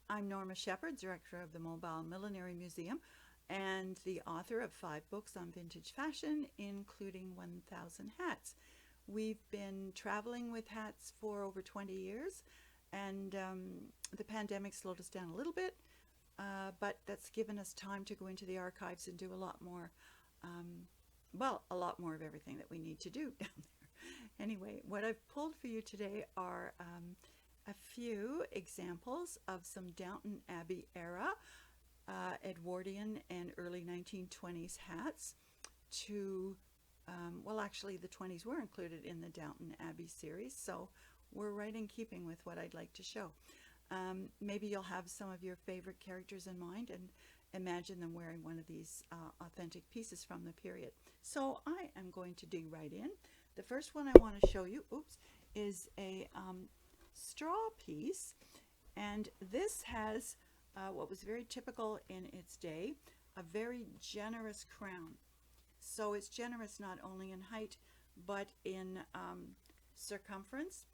I'm Norma Shepherd, Director of the Mobile Millinery Museum and the author of 5 books on vintage fashion, including 1,000 hats. We've been traveling with hats for over 20 years, and the pandemic slowed us down a little bit, but that's given us time to go into the archives and do a lot more, a lot more of everything that we need to do down there. Anyway, what I've pulled for you today are a few examples of some Downton Abbey era Edwardian and early 1920s hats to, actually the 20s were included in the Downton Abbey series, so we're right in keeping with what I'd like to show. Maybe you'll have some of your favorite characters in mind and imagine them wearing one of these authentic pieces from the period. So I am going to dig right in. The first one I want to show you, is a straw piece, and this has what was very typical in its day, a very generous crown. So it's generous not only in height but in circumference.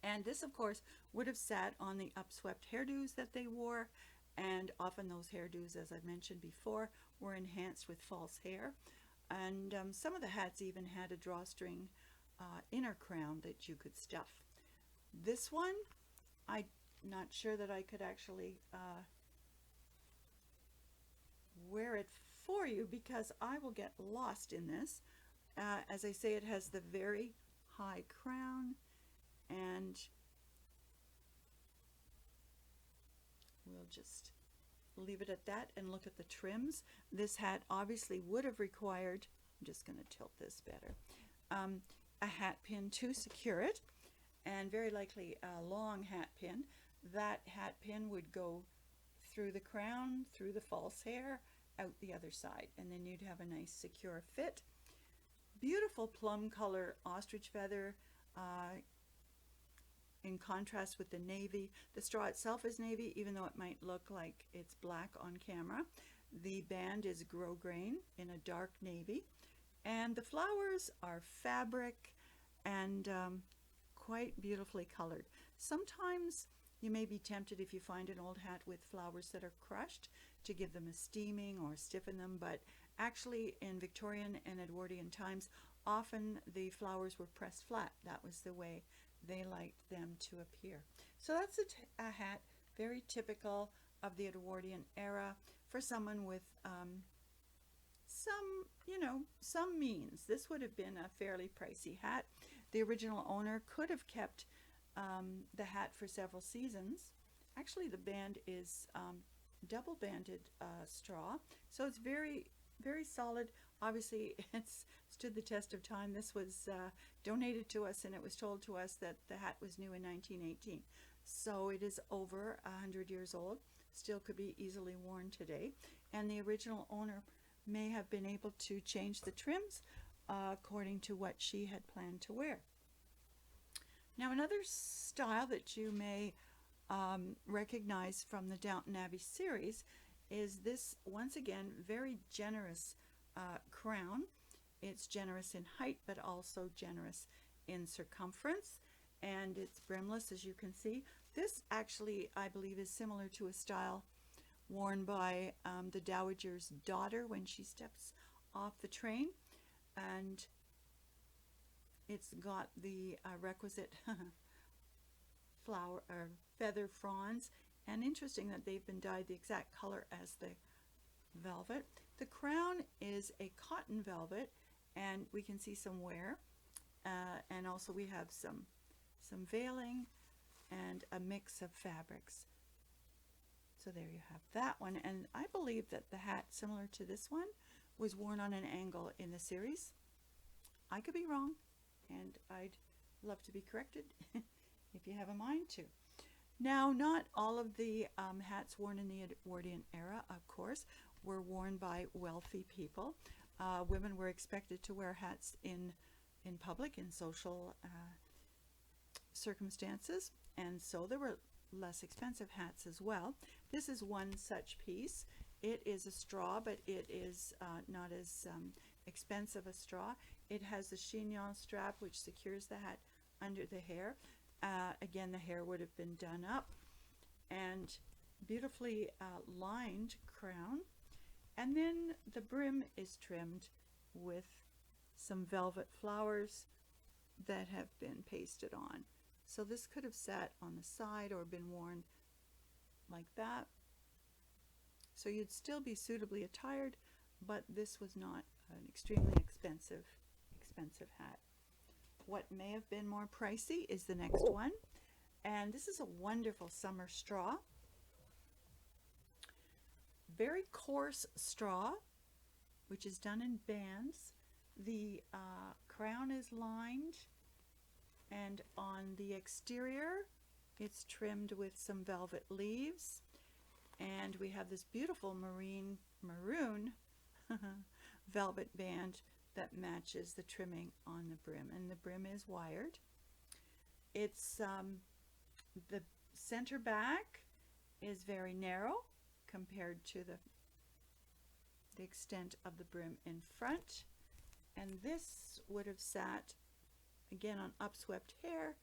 And this, of course, would have sat on the upswept hairdos that they wore, and often those hairdos, as I've mentioned before, were enhanced with false hair. And some of the hats even had a drawstring inner crown that you could stuff. This one, I'm not sure that I could actually wear it for you because I will get lost in this. As I say, it has the very high crown, and we'll just leave it at that and look at the trims. This hat obviously would have required, I'm just going to tilt this better, a hat pin to secure it, and very likely a long hat pin. That hat pin would go through the crown, through the false hair, out the other side, and then you'd have a nice secure fit. Beautiful plum color ostrich feather in contrast with the navy. The straw itself is navy, even though it might look like it's black on camera. The band is grosgrain in a dark navy, and the flowers are fabric and quite beautifully colored. Sometimes you may be tempted, if you find an old hat with flowers that are crushed, to give them a steaming or stiffen them, but actually in Victorian and Edwardian times, often the flowers were pressed flat. That was the way they liked them to appear. So that's a hat very typical of the Edwardian era for someone with some means. This would have been a fairly pricey hat. The original owner could have kept the hat for several seasons. Actually, the band is double banded straw, so it's very, very solid. Obviously, it's stood the test of time. This was donated to us, and it was told to us that the hat was new in 1918. So it is over 100 years old, still could be easily worn today. And the original owner may have been able to change the trims according to what she had planned to wear. Now, another style that you may recognize from the Downton Abbey series is this, once again, very generous crown. It's generous in height, but also generous in circumference, and it's brimless, as you can see. This actually, I believe, is similar to a style worn by the Dowager's daughter when she steps off the train, and it's got the requisite flower or feather fronds, and interesting that they've been dyed the exact color as the velvet. The crown is a cotton velvet, and we can see some wear, and also we have some veiling and a mix of fabrics. So there you have that one, and I believe that the hat, similar to this one, was worn on an angle in the series. I could be wrong, and I'd love to be corrected if you have a mind to. Now, not all of the hats worn in the Edwardian era, of course, were worn by wealthy people. Women were expected to wear hats in public, in social circumstances, and so there were less expensive hats as well. This is one such piece. It is a straw, but it is not as expensive a straw. It has a chignon strap which secures the hat under the hair. Again, the hair would have been done up, and beautifully lined crown. And then the brim is trimmed with some velvet flowers that have been pasted on. So this could have sat on the side or been worn like that. So you'd still be suitably attired, but this was not an extremely expensive hat. What may have been more pricey is the next one. And this is a wonderful summer straw. Very coarse straw, which is done in bands. The crown is lined, and on the exterior it's trimmed with some velvet leaves, and we have this beautiful maroon velvet band that matches the trimming on the brim, and the brim is wired. It's the center back is very narrow compared to the extent of the brim in front, and this would have sat again on upswept hair,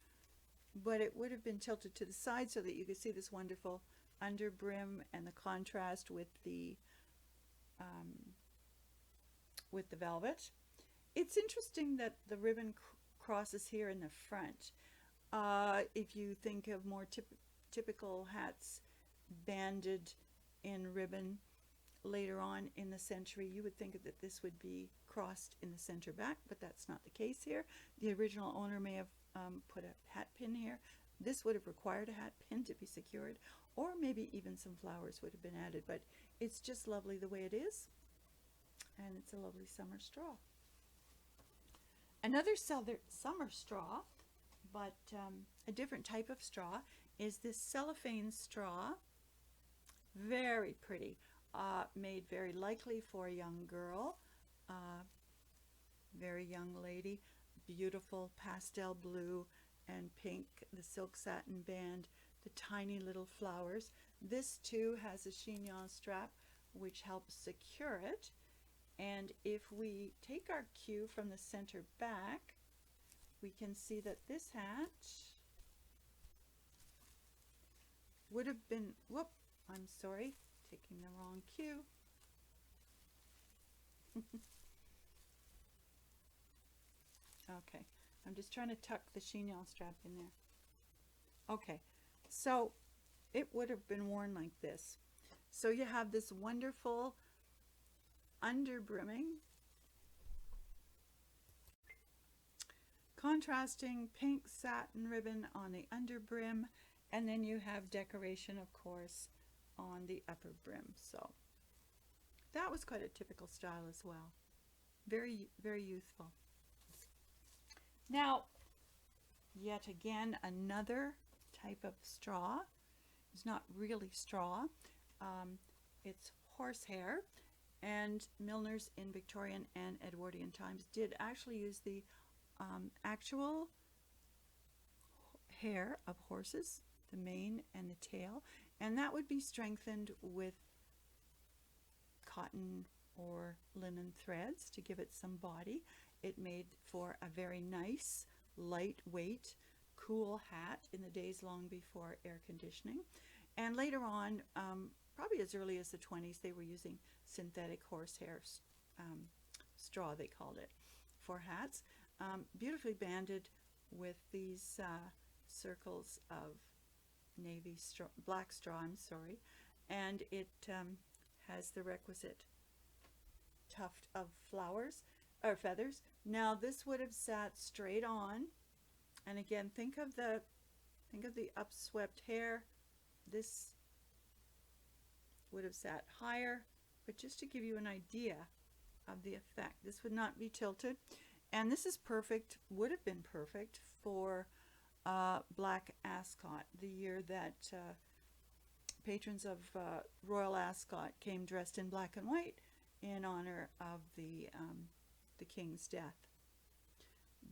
but it would have been tilted to the side so that you could see this wonderful under brim and the contrast with the velvet. It's interesting that the ribbon crosses here in the front. If you think of more typical hats banded in ribbon later on in the century, you would think that this would be crossed in the center back, but that's not the case here. The original owner may have put a hat pin here. This would have required a hat pin to be secured, or maybe even some flowers would have been added, but it's just lovely the way it is, and it's a lovely summer straw. Another summer straw, but a different type of straw, is this cellophane straw. Very pretty, made very likely for a young girl, very young lady. Beautiful pastel blue and pink, the silk satin band, the tiny little flowers. This too has a chignon strap which helps secure it. And if we take our cue from the center back, we can see that this hat would have been, I'm sorry, taking the wrong cue. Okay, I'm just trying to tuck the chignon strap in there. Okay, so it would have been worn like this. So you have this wonderful under brimming, contrasting pink satin ribbon on the under brim, and then you have decoration, of course, on the upper brim. So that was quite a typical style as well. Very, very youthful. Now, yet again, another type of straw. It's not really straw. It's horsehair, and milliners in Victorian and Edwardian times did actually use the actual hair of horses, the mane and the tail, and that would be strengthened with cotton or linen threads to give it some body. It made for a very nice, lightweight, cool hat in the days long before air conditioning. And later on, probably as early as the 20s, they were using synthetic horsehair straw, they called it, for hats. Beautifully banded with these circles of black straw, and it has the requisite tuft of flowers or feathers. Now this would have sat straight on, and again, think of the upswept hair. This would have sat higher, but just to give you an idea of the effect, this would not be tilted, and this is perfect, would have been perfect for Black Ascot, the year that patrons of Royal Ascot came dressed in black and white in honor of the king's death.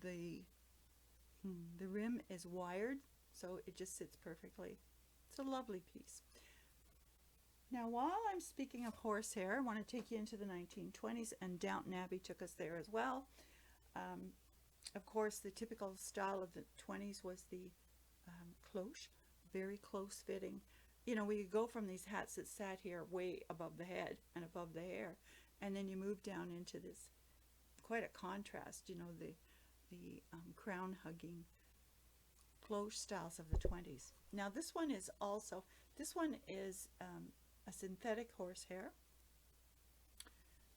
The rim is wired, so it just sits perfectly. It's a lovely piece. Now, while I'm speaking of horsehair, I want to take you into the 1920s, and Downton Abbey took us there as well. Of course, the typical style of the 20s was the cloche, very close-fitting you know, we could go from these hats that sat here way above the head and above the hair, and then you move down into this quite a contrast, you know, the crown hugging cloche styles of the 20s. Now this one is a synthetic horsehair.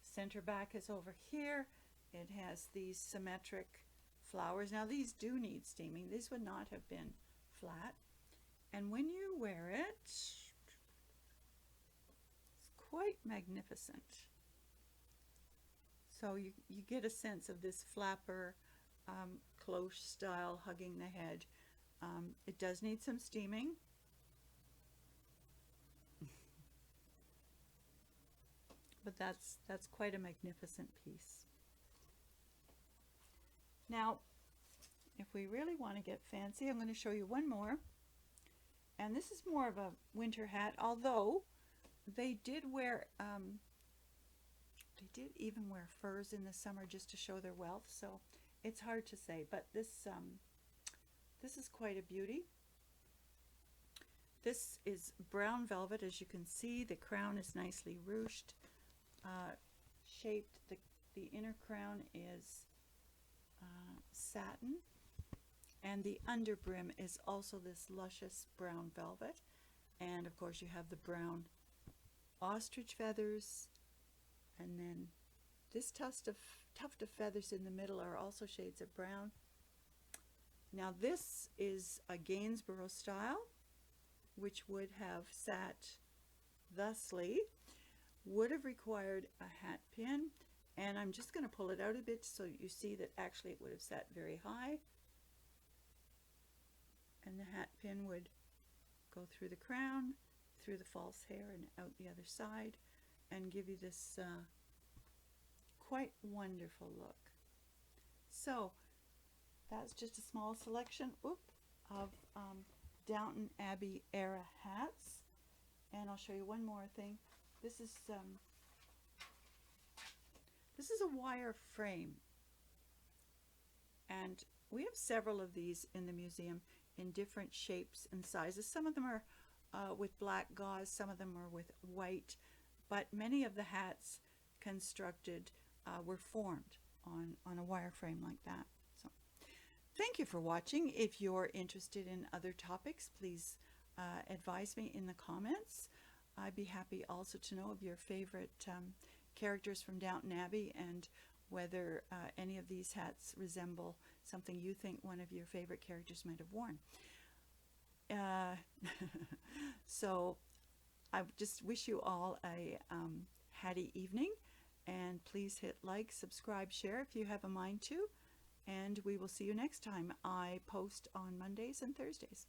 Center back is over here. It has these symmetric flowers. Now these do need steaming. These would not have been flat. And when you wear it, it's quite magnificent. So you get a sense of this flapper cloche style hugging the head. It does need some steaming. But that's quite a magnificent piece. Now, if we really want to get fancy, I'm going to show you one more. And this is more of a winter hat, although they did wear, they did even wear furs in the summer just to show their wealth. So it's hard to say, but this is quite a beauty. This is brown velvet, as you can see. The crown is nicely ruched, shaped. The inner crown is satin, and the underbrim is also this luscious brown velvet. And of course you have the brown ostrich feathers, and then this tuft of feathers in the middle are also shades of brown. Now this is a Gainsborough style, which would have sat thusly, would have required a hat pin, and I'm just going to pull it out a bit so you see that actually it would have sat very high, and the hat pin would go through the crown, through the false hair, and out the other side, and give you this quite wonderful look. So that's just a small selection of Downton Abbey era hats, and I'll show you one more thing. This is a wire frame, and we have several of these in the museum in different shapes and sizes. Some of them are with black gauze, some of them are with white, but many of the hats constructed were formed on a wire frame like that. So thank you for watching. If you're interested in other topics, please advise me in the comments. I'd be happy also to know of your favorite characters from Downton Abbey, and whether any of these hats resemble something you think one of your favorite characters might have worn. So I just wish you all a hatty evening, and please hit like, subscribe, share if you have a mind to, and we will see you next time. I post on Mondays and Thursdays.